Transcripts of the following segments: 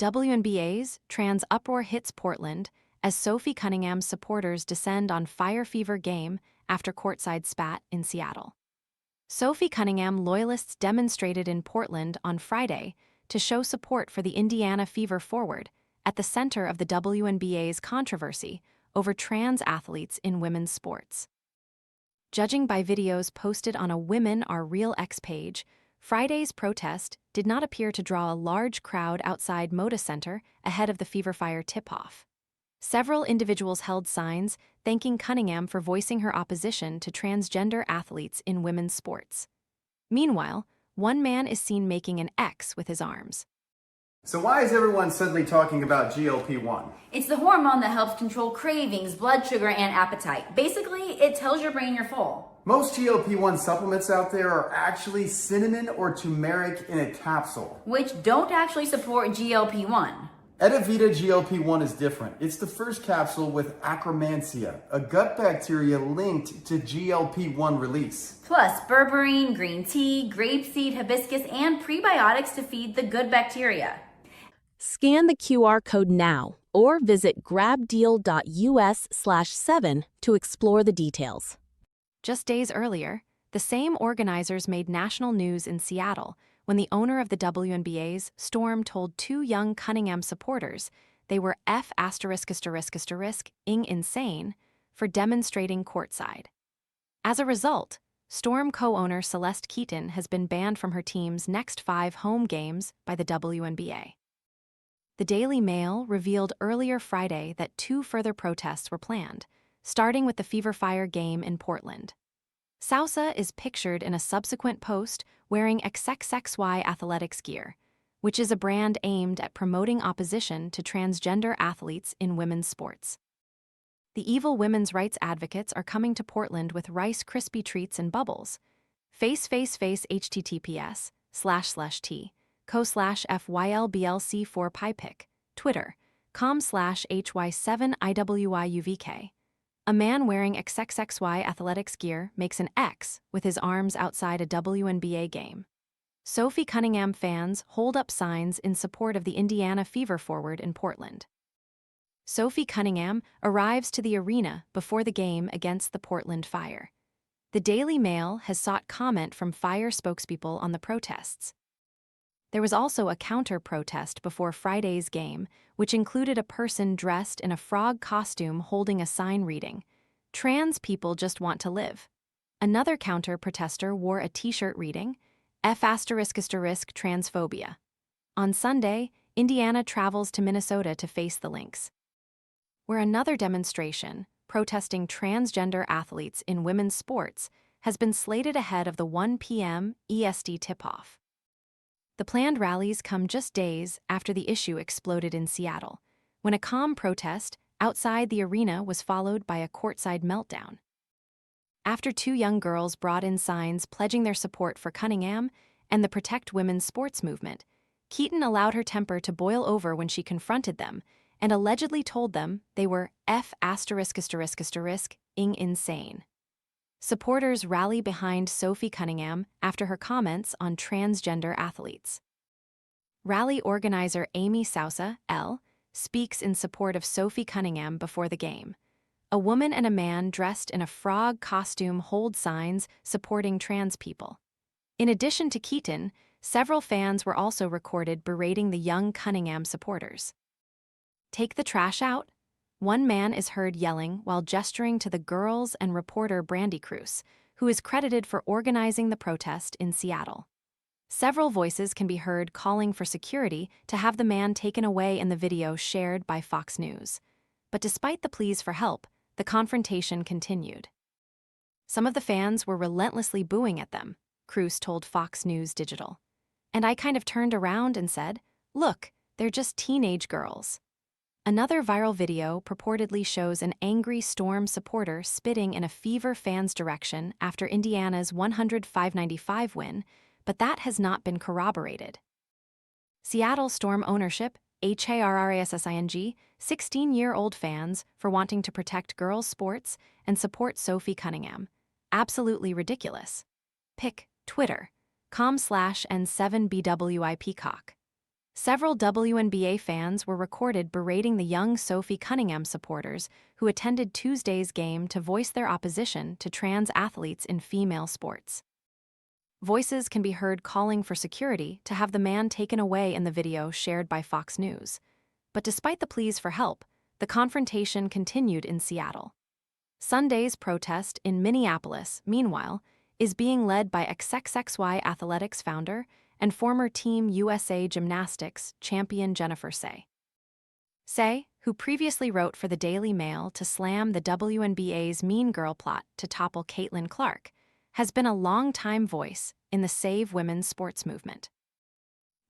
WNBA's trans uproar hits Portland as Sophie Cunningham's supporters descend on fire fever game after courtside spat in Seattle. Sophie Cunningham loyalists demonstrated in Portland on Friday to show support for the Indiana Fever forward at the center of the WNBA's controversy over trans athletes in women's sports. Judging by videos posted on a Women Are Real X page, Friday's protest did not appear to draw a large crowd outside Moda Center ahead of the Fever Fire tip-off. Several individuals held signs thanking Cunningham for voicing her opposition to transgender athletes in women's sports. Meanwhile, one man is seen making an X with his arms. So why is everyone suddenly talking about GLP-1? It's the hormone that helps control cravings, blood sugar, and appetite. Basically, it tells your brain you're full. Most GLP-1 supplements out there are actually cinnamon or turmeric in a capsule, Which don't actually support GLP-1. Edavita GLP-1 is different. It's the first capsule with Akkermansia, a gut bacteria linked to GLP-1 release. Plus berberine, green tea, grapeseed, hibiscus, and prebiotics to feed the good bacteria. Scan the QR code now or visit grabdeal.us/7 to explore the details. Just days earlier, the same organizers made national news in Seattle when the owner of the WNBA's Storm told two young Cunningham supporters they were ing insane for demonstrating courtside. As a result, Storm co-owner Celeste Keaton has been banned from her team's next 5 home games by the WNBA. The Daily Mail revealed earlier Friday that 2 further protests were planned, starting with the Fever Fire game in Portland. Sousa is pictured in a subsequent post wearing XXXY athletics gear, which is a brand aimed at promoting opposition to transgender athletes in women's sports. The evil women's rights advocates are coming to Portland with Rice Krispie treats and bubbles. Face https://t co/FYLBLC4PyPic, Twitter, com/HY7IWIUVK. A man wearing XXXY athletics gear makes an X with his arms outside a WNBA game. Sophie Cunningham fans hold up signs in support of the Indiana Fever forward in Portland. Sophie Cunningham arrives to the arena before the game against the Portland Fire. The Daily Mail has sought comment from Fire spokespeople on the protests. There was also a counter-protest before Friday's game, which included a person dressed in a frog costume holding a sign reading, "Trans people just want to live." Another counter-protester wore a t-shirt reading, F***transphobia. On Sunday, Indiana travels to Minnesota to face the Lynx, where another demonstration, protesting transgender athletes in women's sports, has been slated ahead of the 1 p.m. EST tip-off. The planned rallies come just days after the issue exploded in Seattle, when a calm protest outside the arena was followed by a courtside meltdown. After 2 young girls brought in signs pledging their support for Cunningham and the Protect Women's sports movement, Keaton allowed her temper to boil over when she confronted them and allegedly told them they were ing insane. Supporters rally behind Sophie Cunningham after her comments on transgender athletes. Rally organizer Amy Sousa, L., speaks in support of Sophie Cunningham before the game. A woman and a man dressed in a frog costume hold signs supporting trans people. In addition to Keaton, several fans were also recorded berating the young Cunningham supporters. "Take the trash out?" One man is heard yelling while gesturing to the girls and reporter Brandy Cruz, who is credited for organizing the protest in Seattle. Several voices can be heard calling for security to have the man taken away in the video shared by Fox News. But despite the pleas for help, the confrontation continued. Some of the fans were relentlessly booing at them, Cruz told Fox News Digital. "And I kind of turned around and said, 'Look, they're just teenage girls.'" Another viral video purportedly shows an angry Storm supporter spitting in a Fever fan's direction after Indiana's 105-95 win, but that has not been corroborated. Seattle Storm ownership, HARRASSING, 16-year-old fans for wanting to protect girls' sports and support Sophie Cunningham. Absolutely ridiculous. Pic, Twitter, com/N7BWI Peacock. Several WNBA fans were recorded berating the young Sophie Cunningham supporters who attended Tuesday's game to voice their opposition to trans athletes in female sports. Voices can be heard calling for security to have the man taken away in the video shared by Fox News. But despite the pleas for help, the confrontation continued in Seattle. Sunday's protest in Minneapolis, meanwhile, is being led by XXXY Athletics founder and former Team USA Gymnastics champion Jennifer Say. Say, who previously wrote for the Daily Mail to slam the WNBA's Mean Girl plot to topple Caitlin Clark, has been a long-time voice in the Save Women's sports movement.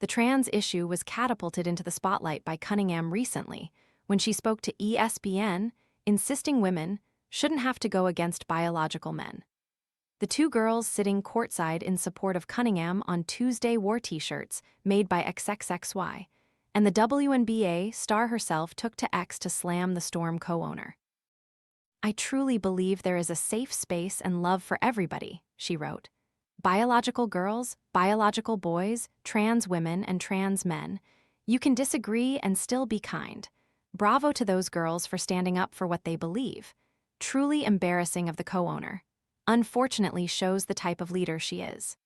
The trans issue was catapulted into the spotlight by Cunningham recently when she spoke to ESPN, insisting women shouldn't have to go against biological men. The two girls sitting courtside in support of Cunningham on Tuesday wore T-shirts made by XXXY, and the WNBA star herself took to X to slam the Storm co-owner. "I truly believe there is a safe space and love for everybody," she wrote. "Biological girls, biological boys, trans women, and trans men. You can disagree and still be kind. Bravo to those girls for standing up for what they believe. Truly embarrassing of the co-owner. Unfortunately shows the type of leader she is."